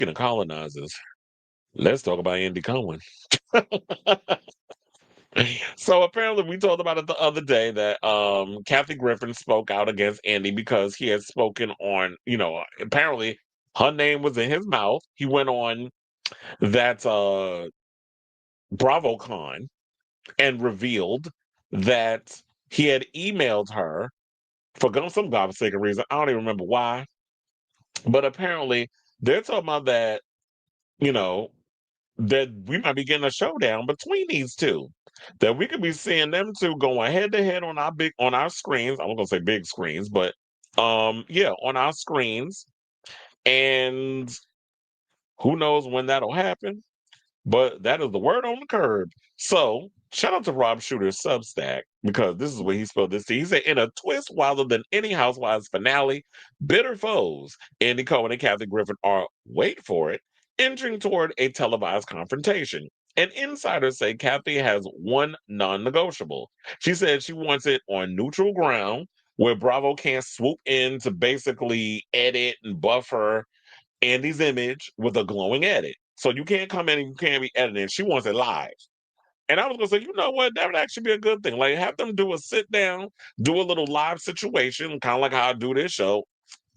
Speaking of colonizers, let's talk about Andy Cohen. So apparently, we talked about it the other day that Kathy Griffin spoke out against Andy because he had spoken on, apparently her name was in his mouth. He went on that BravoCon and revealed that he had emailed her for some godforsaken reason. I don't even remember why, but apparently they're talking about that, you know, that we might be getting a showdown between these two. That we could be seeing them two going head to head on our screens. I'm not gonna say big screens, but yeah, on our screens. And who knows when that'll happen? But that is the word on the curb. So shout out to Rob Shooter's Substack because this is where he spelled this. He said, in a twist wilder than any Housewives finale, bitter foes, Andy Cohen and Kathy Griffin are, wait for it, inching toward a televised confrontation. And insiders say Kathy has one non-negotiable. She said she wants it on neutral ground where Bravo can't swoop in to basically edit and buff her Andy's image with a glowing edit. So you can't come in and you can't be editing. She wants it live. And I was gonna say, you know what? That would actually be a good thing. Like have them do a sit down, do a little live situation, kind of like how I do this show,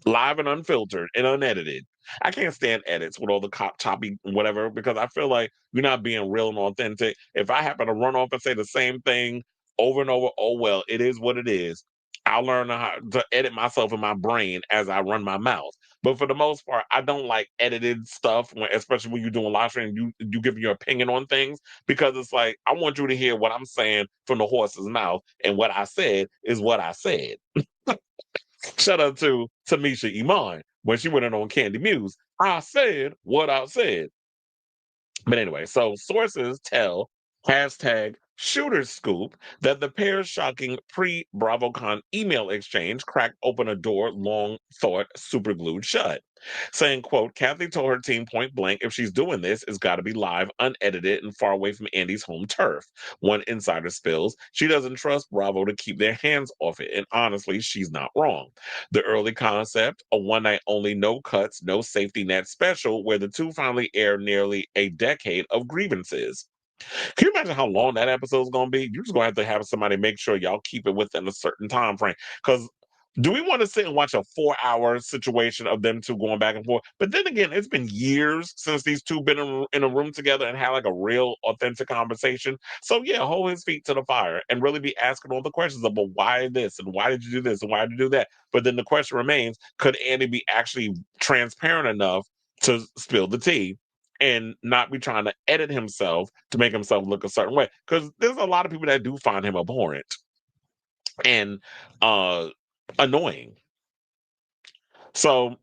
live and unfiltered and unedited. I can't stand edits with all the cop choppy whatever because I feel like you're not being real and authentic. If I happen to run off and say the same thing over and over, oh well, it is what it is. I'll learn how to edit myself in my brain as I run my mouth. But for the most part, I don't like edited stuff, especially when you're doing live stream. You give your opinion on things because it's like I want you to hear what I'm saying from the horse's mouth, and what I said is what I said. Shout out to Tamisha Iman when she went in on Candy Muse. I said what I said. But anyway, so sources tell hashtag shooter scoop that the pair's shocking pre-BravoCon email exchange cracked open a door long thought superglued shut, saying, quote, Kathy told her team point blank, if she's doing this, it's got to be live, unedited, and far away from Andy's home turf. One insider spills, she doesn't trust Bravo to keep their hands off it, and honestly, she's not wrong. The early concept, a one night only, no cuts, no safety net special, where the two finally air nearly a decade of grievances. Can you imagine how long that episode is going to be? You're just going to have somebody make sure y'all keep it within a certain time frame. Because do we want to sit and watch a 4 hour situation of them two going back and forth? But then again, it's been years since these two been in a room together and had like a real authentic conversation. So yeah, hold his feet to the fire and really be asking all the questions about why this and why did you do this and why did you do that? But then the question remains, could Andy be actually transparent enough to spill the tea and not be trying to edit himself to make himself look a certain way? Because there's a lot of people that do find him abhorrent and uh annoying. So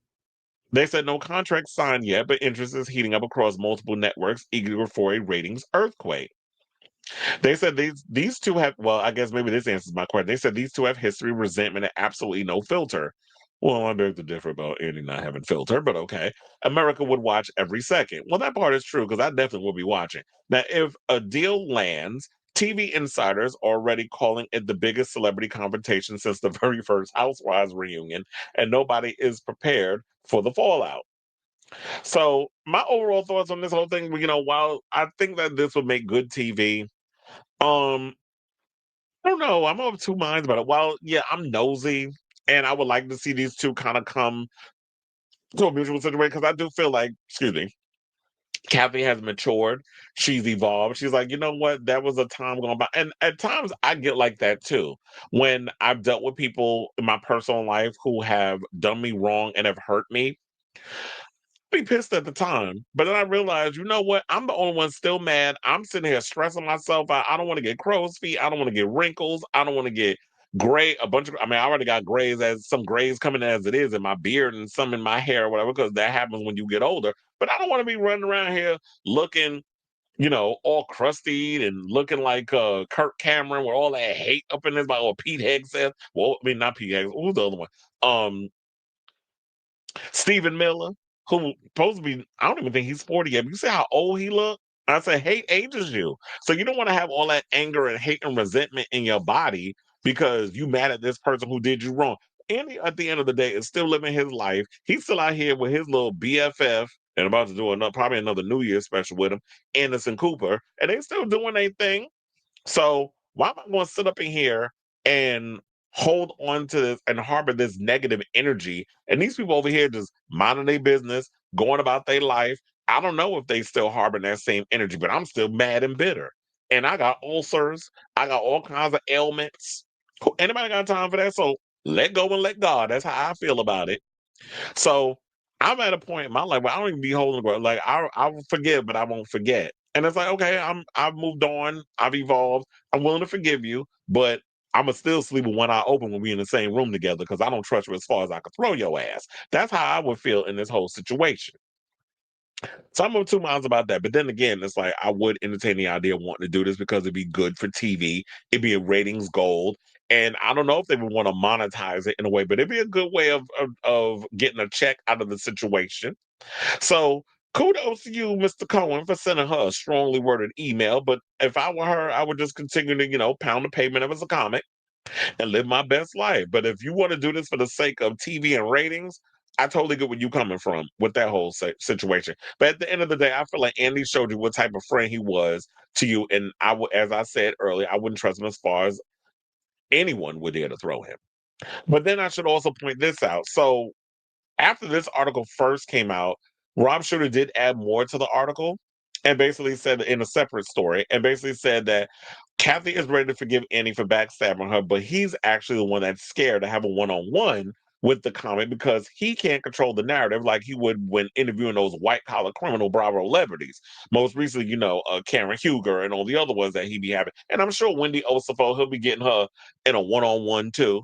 they said no contract signed yet, but interest is heating up across multiple networks, eager for a ratings earthquake. They said these two have, well, I guess maybe this answers my question. They said these two have history, resentment, and absolutely no filter. Well, I beg to differ about Andy not having filter, but okay. America would watch every second. Well, that part is true because I definitely will be watching. Now, if a deal lands, TV insiders are already calling it the biggest celebrity confrontation since the very first Housewives reunion, and nobody is prepared for the fallout. So, my overall thoughts on this whole thing, while I think that this would make good TV, um, I don't know. I'm of two minds about it. While, yeah, I'm nosy and I would like to see these two kind of come to a mutual situation because I do feel like, excuse me, Kathy has matured. She's evolved. She's like, you know what? That was a time going by. And at times I get like that too. When I've dealt with people in my personal life who have done me wrong and have hurt me, be pissed at the time. But then I realized, you know what? I'm the only one still mad. I'm sitting here stressing myself out. I don't want to get crow's feet. I don't want to get wrinkles. I don't want to get gray. I mean, I already got grays, as some grays coming as it is in my beard and some in my hair or whatever, because that happens when you get older. But I don't want to be running around here looking, all crusty and looking like Kirk Cameron with all that hate up in his body, or Pete Hegseth. Well, I mean, not Pete Hegseth. Who's the other one? Stephen Miller, who supposed to be, I don't even think he's 40 yet. But you see how old he look? I said, hate ages you. So you don't want to have all that anger and hate and resentment in your body because you mad at this person who did you wrong. Andy, at the end of the day, is still living his life. He's still out here with his little BFF. and about to do another probably another New Year's special with him, Anderson Cooper, and they still doing their thing. So why am I going to sit up in here and hold on to this and harbor this negative energy? And these people over here just minding their business, going about their life. I don't know if they still harbor that same energy, but I'm still mad and bitter. And I got ulcers. I got all kinds of ailments. Anybody got time for that? So let go and let God. That's how I feel about it. So I'm at a point in my life where I don't even be holding grudge. Like I will forgive, but I won't forget. And it's like, okay, I've moved on, I've evolved. I'm willing to forgive you, but I'ma still sleep with one eye open when we in the same room together because I don't trust you as far as I could throw your ass. That's how I would feel in this whole situation. So I'm of two minds about that. But then again, it's like I would entertain the idea of wanting to do this because it'd be good for TV. It'd be a ratings gold. And I don't know if they would want to monetize it in a way, but it'd be a good way of getting a check out of the situation. So kudos to you, Mr. Cohen, for sending her a strongly worded email. But if I were her, I would just continue to, pound the pavement of as a comic and live my best life. But if you want to do this for the sake of TV and ratings, I totally get where you coming from with that whole situation. But at the end of the day, I feel like Andy showed you what type of friend he was to you, and I would, as I said earlier, I wouldn't trust him as far as anyone would dare to throw him. But then I should also point this out. So after this article first came out, Rob Shooter did add more to the article and basically said in a separate story, and basically said that Kathy is ready to forgive Annie for backstabbing her, but he's actually the one that's scared to have a one-on-one with the comic because he can't control the narrative like he would when interviewing those white-collar criminal Bravo celebrities. Most recently, Karen Huger and all the other ones that he be having. And I'm sure Wendy Osafo, he'll be getting her in a one-on-one too.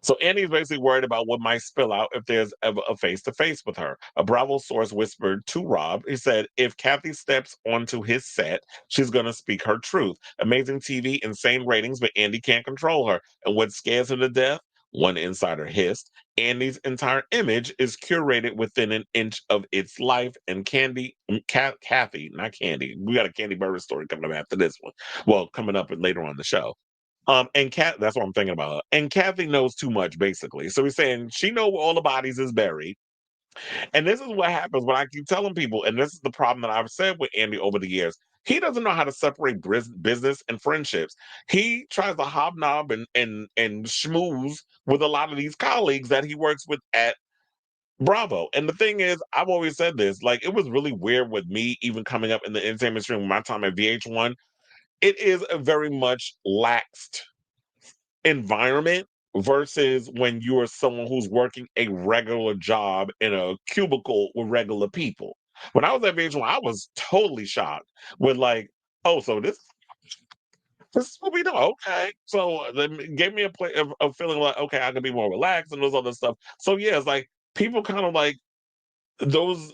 So Annie's basically worried about what might spill out if there's ever a face to face with her. A Bravo source whispered to Rob, he said, if Kathy steps onto his set, she's going to speak her truth. Amazing TV, insane ratings, but Andy can't control her. And what scares her to death? One insider hissed. Andy's entire image is curated within an inch of its life. And Kathy, not Candy. We got a Candy Burger story coming up after this one. Well, coming up later on the show. And that's what I'm thinking about. And Kathy knows too much, basically. So he's saying she know where all the bodies is buried. And this is what happens when I keep telling people, and this is the problem that I've said with Andy over the years. He doesn't know how to separate business and friendships. He tries to hobnob and schmooze with a lot of these colleagues that he works with at Bravo. And the thing is, I've always said this, like it was really weird with me even coming up in the entertainment stream, my time at VH1. It is a very much laxed environment versus when you are someone who's working a regular job in a cubicle with regular people. When I was at VH1, I was totally shocked with like, oh, so this is what we do. Okay. So then gave me a feeling like, okay, I can be more relaxed and those other stuff. So yeah, it's like people kind of like those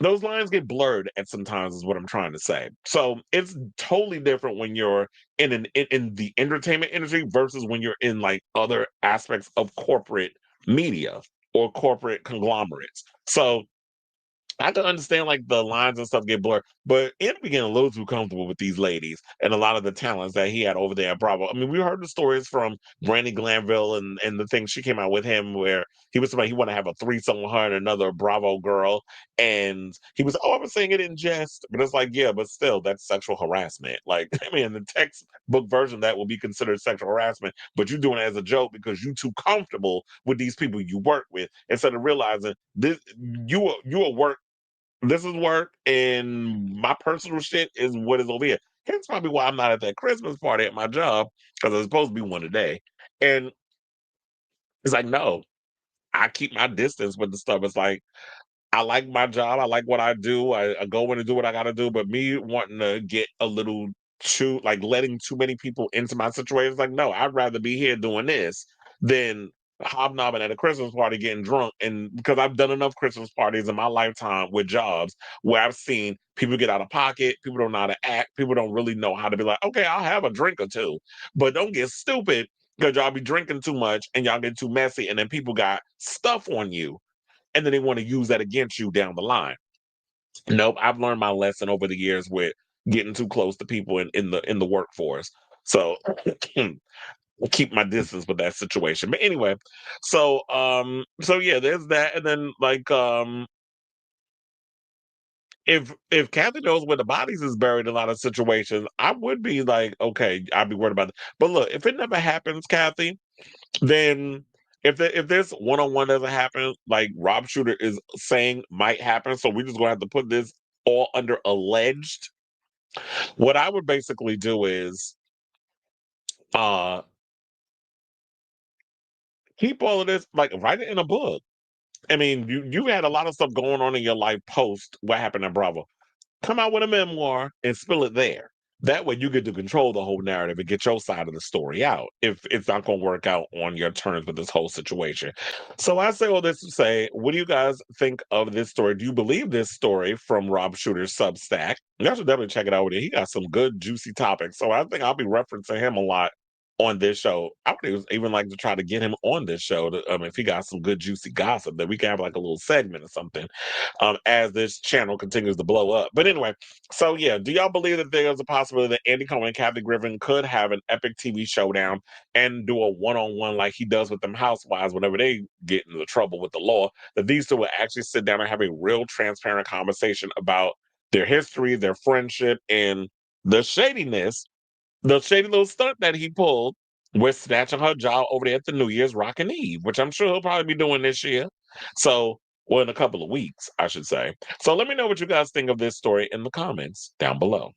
those lines get blurred at sometimes is what I'm trying to say. So it's totally different when you're in the entertainment industry versus when you're in like other aspects of corporate media or corporate conglomerates. So I can understand like the lines and stuff get blurred, but Andy became a little too comfortable with these ladies and a lot of the talents that he had over there at Bravo. I mean, we heard the stories from Brandy Glanville and the thing she came out with him where he was somebody he wanted to have a threesome with her and another Bravo girl, and he was I was saying it in jest, but it's like yeah, but still that's sexual harassment. Like I mean, the textbook version of that will be considered sexual harassment, but you're doing it as a joke because you're too comfortable with these people you work with instead of realizing this you are work this is work, and my personal shit is what is over here. Hence probably why I'm not at that Christmas party at my job because it's supposed to be one today. And it's like, no, I keep my distance with the stuff. It's like I like my job. I like what I do. I go in and do what I got to do. But me wanting to get a little too, like letting too many people into my situation, it's like, no, I'd rather be here doing this than hobnobbing at a Christmas party getting drunk. And because I've done enough Christmas parties in my lifetime with jobs where I've seen people get out of pocket, people don't know how to act, people don't really know how to be like, okay, I'll have a drink or two, but don't get stupid because y'all be drinking too much and y'all get too messy and then people got stuff on you and then they want to use that against you down the line. Nope, I've learned my lesson over the years with getting too close to people in the workforce. So keep my distance with that situation. But anyway, so yeah, there's that. And then like if Kathy knows where the bodies is buried in a lot of situations, I would be like, okay, I'd be worried about it. But look, if it never happens, Kathy, then if this one on one doesn't happen, like Rob Shooter is saying might happen, so we're just gonna have to put this all under alleged. What I would basically do is uh keep all of this, like write it in a book. I mean, you had a lot of stuff going on in your life post what happened at Bravo. Come out with a memoir and spill it there. That way you get to control the whole narrative and get your side of the story out if it's not going to work out on your terms with this whole situation. So I say all this to say, what do you guys think of this story? Do you believe this story from Rob Shooter's Substack? You guys should definitely check it out. He got some good, juicy topics. So I think I'll be referencing him a lot on this show. I would even like to try to get him on this show if he got some good, juicy gossip that we can have like a little segment or something as this channel continues to blow up. But anyway, so yeah, do y'all believe that there's a possibility that Andy Cohen and Kathy Griffin could have an epic TV showdown and do a one-on-one like he does with them housewives whenever they get into trouble with the law? That these two will actually sit down and have a real transparent conversation about their history, their friendship, and the shadiness, the shady little stunt that he pulled with snatching her job over there at the New Year's Rockin' Eve, which I'm sure he'll probably be doing this year. So, well, in a couple of weeks, I should say. So let me know what you guys think of this story in the comments down below.